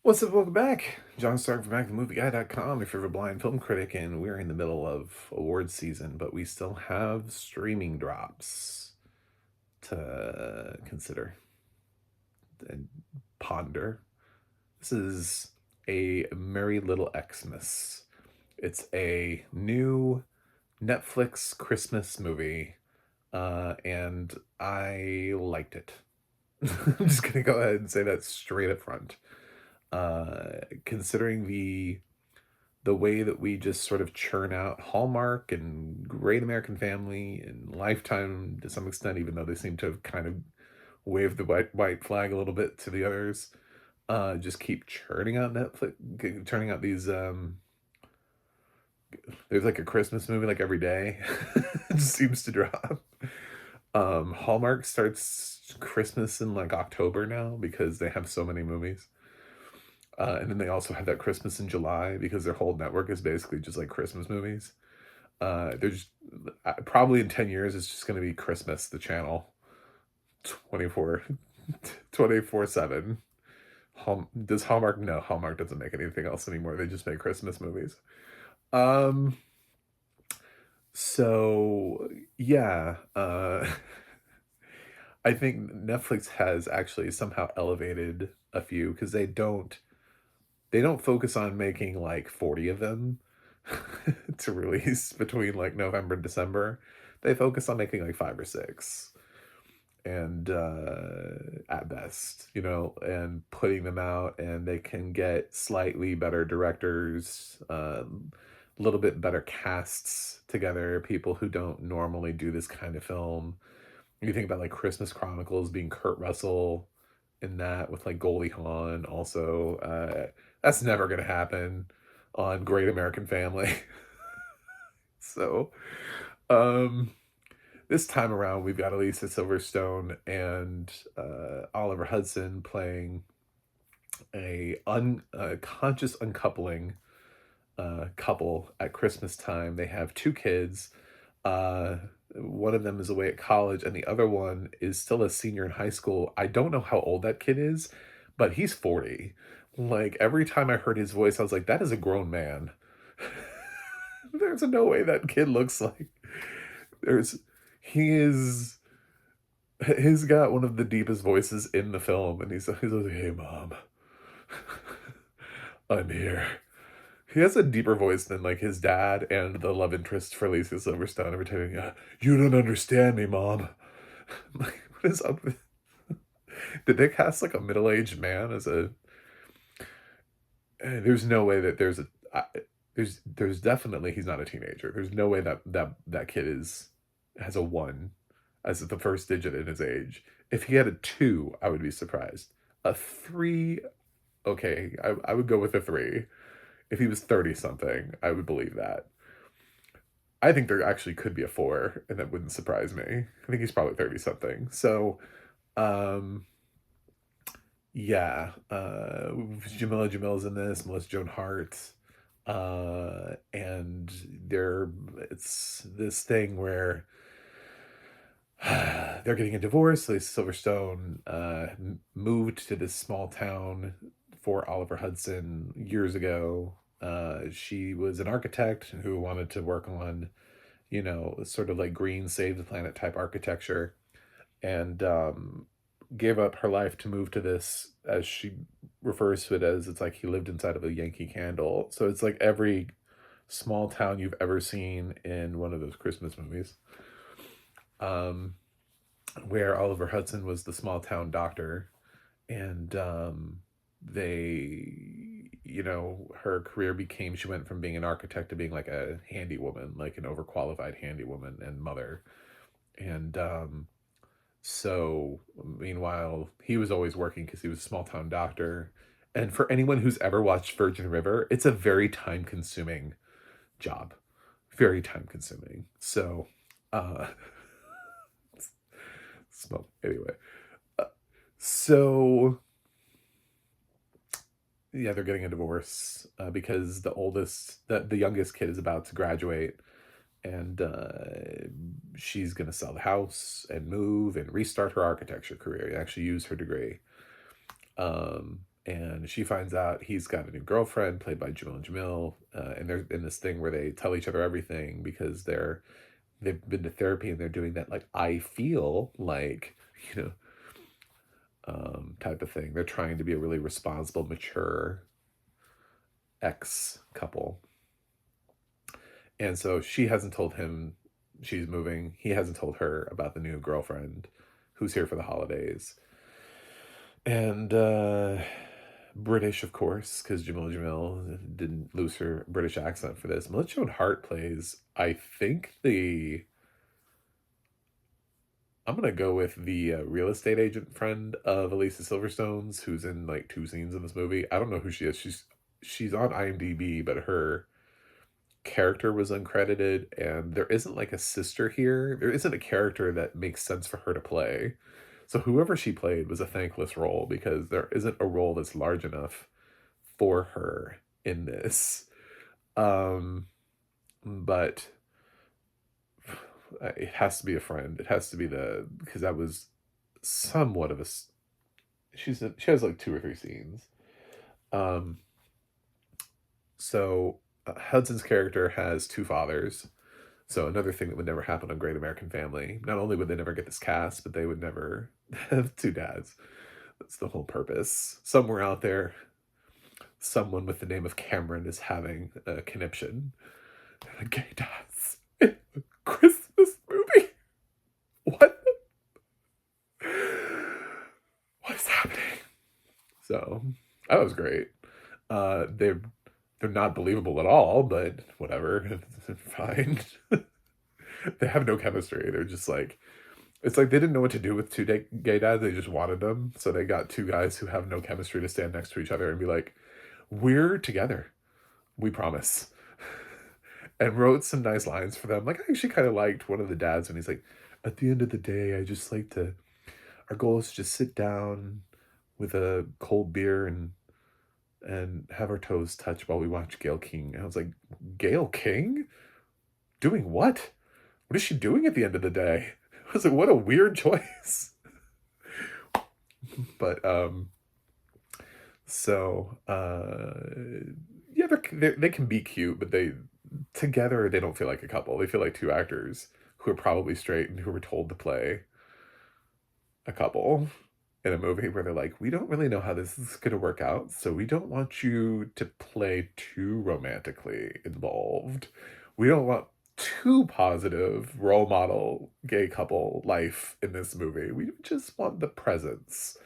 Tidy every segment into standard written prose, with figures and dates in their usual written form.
What's up? Welcome back. John Stark from BackTheMovieGuy.com, your favorite blind film critic, and we're in the middle of awards season, but we still have streaming drops to consider and ponder. This is a Merry Little Xmas. It's a new Netflix Christmas movie, and I liked it. I'm just gonna go ahead and say that straight up front. Considering the way that we just sort of churn out Hallmark and Great American Family and Lifetime to some extent, even though they seem to have kind of waved the white flag a little bit to the others. Just keep churning out turning out these. There's like a Christmas movie like every day. It just seems to drop. Hallmark starts Christmas in like October now because they have so many movies. And then they also have that Christmas in July because their whole network is basically just like Christmas movies. They're just probably in 10 years, it's just going to be Christmas, the channel 24, 24/7. Does Hallmark? No, Hallmark doesn't make anything else anymore. They just make Christmas movies. Um, so yeah, I think Netflix has actually somehow elevated a few because they don't focus on making like 40 of them to release between like November and December. They focus on making like 5 or 6 and at best, and putting them out, and they can get slightly better directors, a little bit better casts together, people who don't normally do this kind of film. You think about like Christmas Chronicles being Kurt Russell in that with like Goldie Hawn also. That's never gonna happen on Great American Family. So, um, this time around, we've got Elisa Silverstone and Oliver Hudson playing a conscious uncoupling couple at Christmas time. They have 2 kids. Uh, One of them is away at college, and the other one is still a senior in high school. I don't know how old that kid is, but he's 40. Like, every time I heard his voice, I was like, that is a grown man. There's no way that kid looks like. There's, he is, he's got one of the deepest voices in the film, and he's like, hey, mom, I'm here. He has a deeper voice than like his dad and the love interest for Lisa Silverstone every time. You don't understand me, mom. Like, what is up with? Did they cast like a middle-aged man as a? There's no way that there's definitely he's not a teenager. There's no way that kid has a 1 as the first digit in his age. If he had a 2, I would be surprised. A 3, okay, I would go with a 3. If he was 30 something, I would believe that. I think there actually could be a 4, and that wouldn't surprise me. I think he's probably 30 something. So, um, yeah, Jamila Jamil's in this, Melissa Joan Hart, and it's this thing where they're getting a divorce. Lisa Silverstone moved to this small town for Oliver Hudson years ago. She was an architect who wanted to work on, sort of like green save the planet type architecture, and gave up her life to move to this, as she refers to it as, it's like he lived inside of a Yankee Candle. So it's like every small town you've ever seen in one of those Christmas movies. Um, where Oliver Hudson was the small town doctor, and her career became, she went from being an architect to being like a handy woman, like an overqualified handy woman and mother. And so meanwhile, he was always working because he was a small town doctor. And for anyone who's ever watched Virgin River, it's a very time consuming job. Very time consuming. So, uh, anyway. So yeah, they're getting a divorce because the youngest kid is about to graduate, and she's gonna sell the house and move and restart her architecture career and actually use her degree. and she finds out he's got a new girlfriend played by Jamil, and they're in this thing where they tell each other everything because they've been to therapy and they're doing that like I feel like you know type of thing. They're trying to be a really responsible, mature ex couple, and so she hasn't told him she's moving. He hasn't told her about the new girlfriend who's here for the holidays, and British, of course, because Jamil didn't lose her British accent for this. Melissa Joan Hart plays, I think, the. I'm gonna go with the real estate agent friend of Elisa Silverstone's, who's in like two scenes in this movie. I don't know who she is. She's on IMDb, but her character was uncredited, and there isn't like a sister here. There isn't a character that makes sense for her to play. So whoever she played was a thankless role because there isn't a role that's large enough for her in this. Um, but it has to be a friend. It has to be because that was somewhat of a. She has like two or three scenes. Um, so Hudson's character has two fathers. So another thing that would never happen on Great American Family. Not only would they never get this cast, but they would never have two dads. That's the whole purpose. Somewhere out there, someone with the name of Cameron is having a conniption. Gay dads in a Christmas movie. What? What is happening? So that was great. They're not believable at all, but whatever, fine. They have no chemistry. They're just like it's like they didn't know what to do with two gay dads. They just wanted them, so they got two guys who have no chemistry to stand next to each other and be like, "We're together, we promise." And wrote some nice lines for them. Like I actually kind of liked one of the dads when he's like, "At the end of the day, I just like to. Our goal is to just sit down with a cold beer and have our toes touch while we watch Gail King." And I was like, "Gail King? Doing what? What is she doing at the end of the day?" I was like, "What a weird choice." But so yeah, they can be cute, but they together they don't feel like a couple. They feel like two actors who are probably straight and who were told to play a couple in a movie where they're like, we don't really know how this is going to work out, so we don't want you to play too romantically involved. We don't want too positive role model gay couple life in this movie. We just want the presence,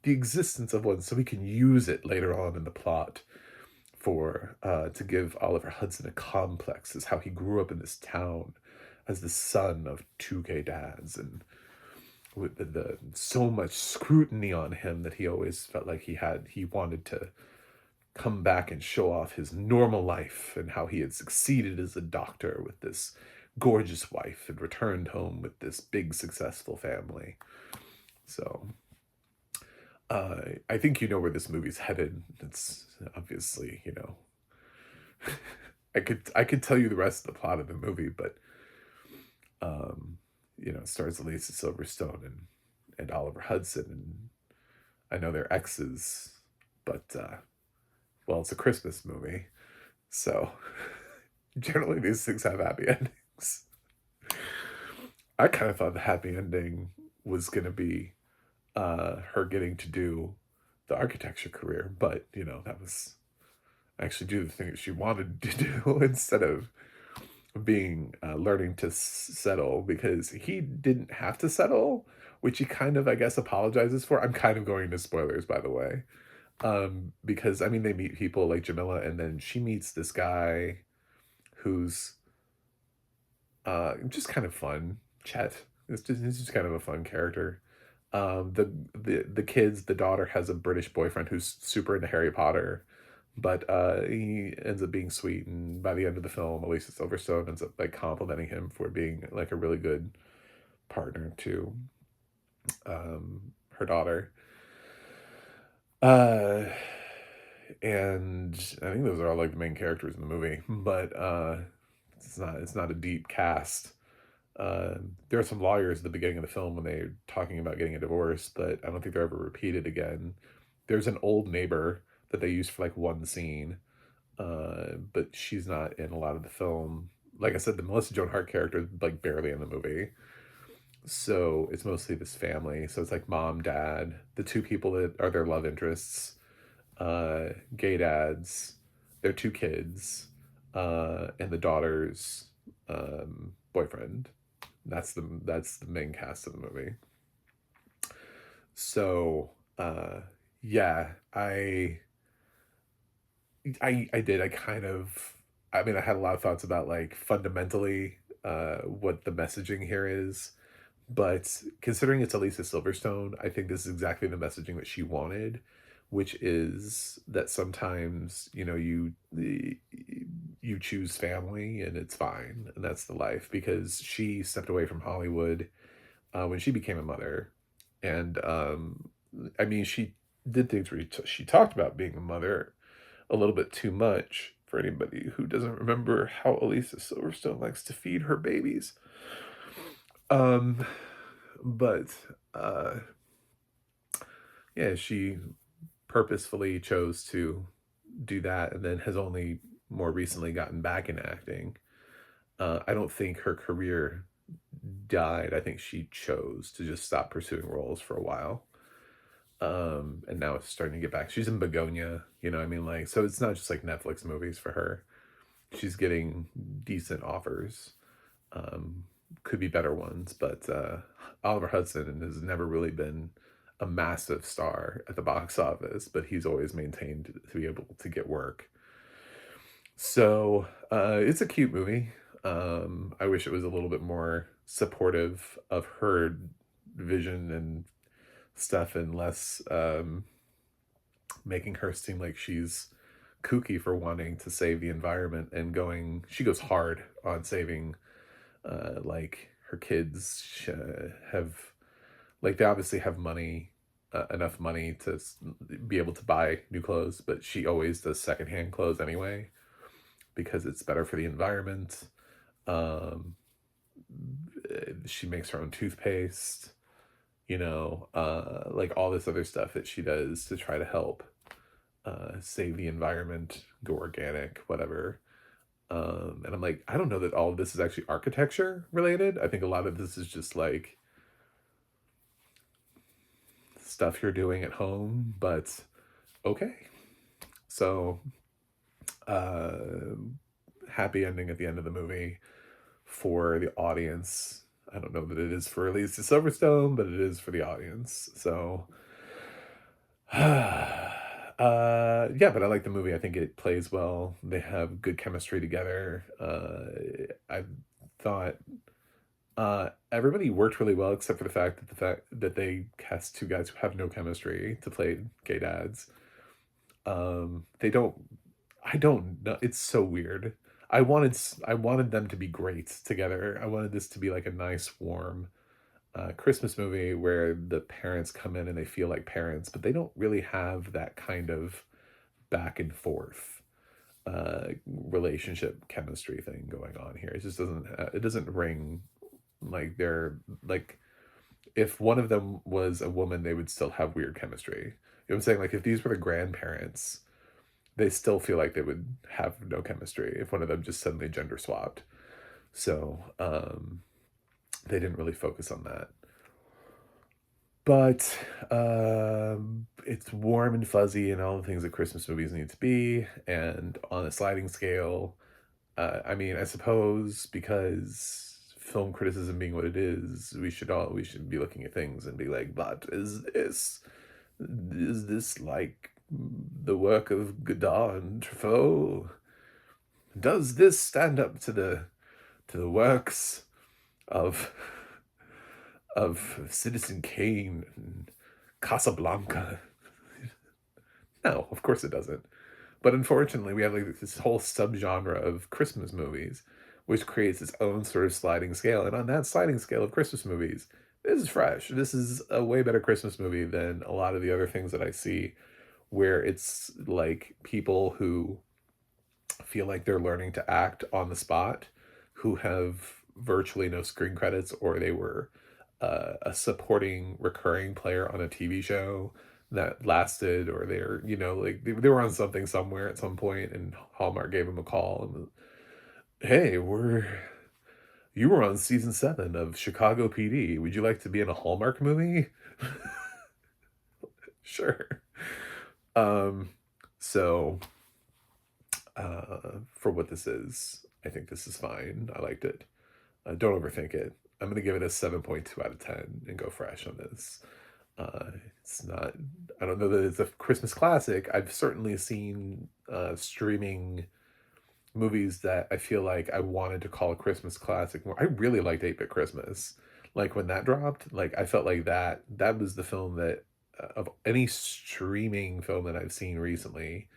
the existence of one, so we can use it later on in the plot for to give Oliver Hudson a complex as how he grew up in this town as the son of two gay dads and with so much scrutiny on him that he always felt like he wanted to come back and show off his normal life and how he had succeeded as a doctor with this gorgeous wife and returned home with this big successful family. So I think you know where this movie's headed. It's obviously, I could tell you the rest of the plot of the movie, but it stars Lisa Silverstone and Oliver Hudson, and I know they're exes, but well, it's a Christmas movie, so generally these things have happy endings. I kind of thought the happy ending was gonna be her getting to do the architecture career, but that was actually do the thing that she wanted to do instead of being learning to settle, because he didn't have to settle, which he kind of I guess apologizes for. I'm kind of going into spoilers, by the way, because I mean they meet people like Jamila, and then she meets this guy who's just kind of fun. Chet. It's just kind of a fun character. The kids, the daughter has a British boyfriend who's super into Harry Potter, but he ends up being sweet, and by the end of the film, Elisa Silverstone ends up like complimenting him for being like a really good partner to her daughter. Uh, and I think those are all like the main characters in the movie, but it's not a deep cast. There are some lawyers at the beginning of the film when they're talking about getting a divorce, but I don't think they're ever repeated again. there's an old neighbor that they use for, like, one scene, but she's not in a lot of the film. Like I said, the Melissa Joan Hart character is, like, barely in the movie. So it's mostly this family. So it's like mom, dad, the two people that are their love interests, gay dads, their two kids, and the daughter's boyfriend. That's the main cast of the movie. So yeah, I did. I kind of, I mean, I had a lot of thoughts about like fundamentally what the messaging here is, but considering it's Elisa Silverstone, I think this is exactly the messaging that she wanted, which is that sometimes, you know, you choose family and it's fine, and that's the life, because she stepped away from Hollywood when she became a mother. And I mean, she did things where she talked about being a mother a little bit too much for anybody who doesn't remember how Elisa Silverstone likes to feed her babies. Um, but uh, yeah, she purposefully chose to do that, and then has only more recently gotten back in acting. I don't think her career died. I think she chose to just stop pursuing roles for a while. And now it's starting to get back. She's in Begonia, you know what I mean? Like, so it's not just like Netflix movies for her. She's getting decent offers. Um, could be better ones, but Oliver Hudson has never really been a massive star at the box office, but he's always maintained to be able to get work. So it's a cute movie. I wish it was a little bit more supportive of her vision and stuff, and less making her seem like she's kooky for wanting to save the environment, and going, she goes hard on saving like her kids have, like, they obviously have money, enough money to be able to buy new clothes, but she always does secondhand clothes anyway because it's better for the environment. um she makes her own toothpaste, you know, like all this other stuff that she does to try to help save the environment, go organic, whatever. And I'm like, I don't know that all of this is actually architecture related. I think a lot of this is just like stuff you're doing at home, but okay. So, uh, happy ending at the end of the movie for the audience. I don't know that it is for Elisa Silverstone, but it is for the audience. So, yeah, but I like the movie. I think it plays well. They have good chemistry together. I thought everybody worked really well, except for the fact that they cast two guys who have no chemistry to play gay dads. They don't. I don't know. It's so weird. I wanted them to be great together. I wanted this to be like a nice, warm Christmas movie where the parents come in and they feel like parents, but they don't really have that kind of back and forth relationship chemistry thing going on here. It just doesn't. It doesn't ring like they're like, if one of them was a woman, they would still have weird chemistry. You know what I'm saying? Like if these were the grandparents, they still feel like they would have no chemistry if one of them just suddenly gender swapped. So they didn't really focus on that. But it's warm and fuzzy and all the things that Christmas movies need to be. And on a sliding scale, I mean, I suppose because film criticism being what it is, we should be looking at things and be like, but is this like the work of Godard and Truffaut? Does this stand up to the works of Citizen Kane and Casablanca? No, of course it doesn't. But unfortunately, we have like this whole subgenre of Christmas movies, which creates its own sort of sliding scale. And on that sliding scale of Christmas movies, this is fresh. This is a way better Christmas movie than a lot of the other things that I see, where it's like people who feel like they're learning to act on the spot, who have virtually no screen credits, or they were a supporting recurring player on a TV show that lasted, or they're, like they were on something somewhere at some point, and Hallmark gave them a call and, "Hey, you were on season 7 of Chicago PD. Would you like to be in a Hallmark movie?" Sure. Um, so, for what this is, I think this is fine. I liked it. Don't overthink it. I'm gonna give it a 7.2 out of 10 and go fresh on this. It's not, I don't know that it's a Christmas classic. I've certainly seen, streaming movies that I feel like I wanted to call a Christmas classic more. I really liked 8-Bit Christmas. Like, when that dropped, like, I felt like that was the film that, of any streaming film that I've seen recently,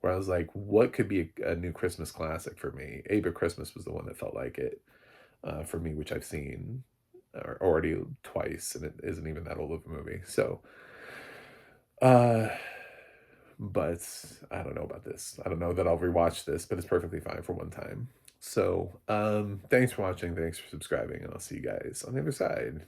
where I was like, "What could be a new Christmas classic for me?" 8-Bit Christmas was the one that felt like it, for me, which I've seen, already twice, and it isn't even that old of a movie. So, uh, but I don't know about this. I don't know that I'll rewatch this, but it's perfectly fine for one time. So, thanks for watching, thanks for subscribing, and I'll see you guys on the other side.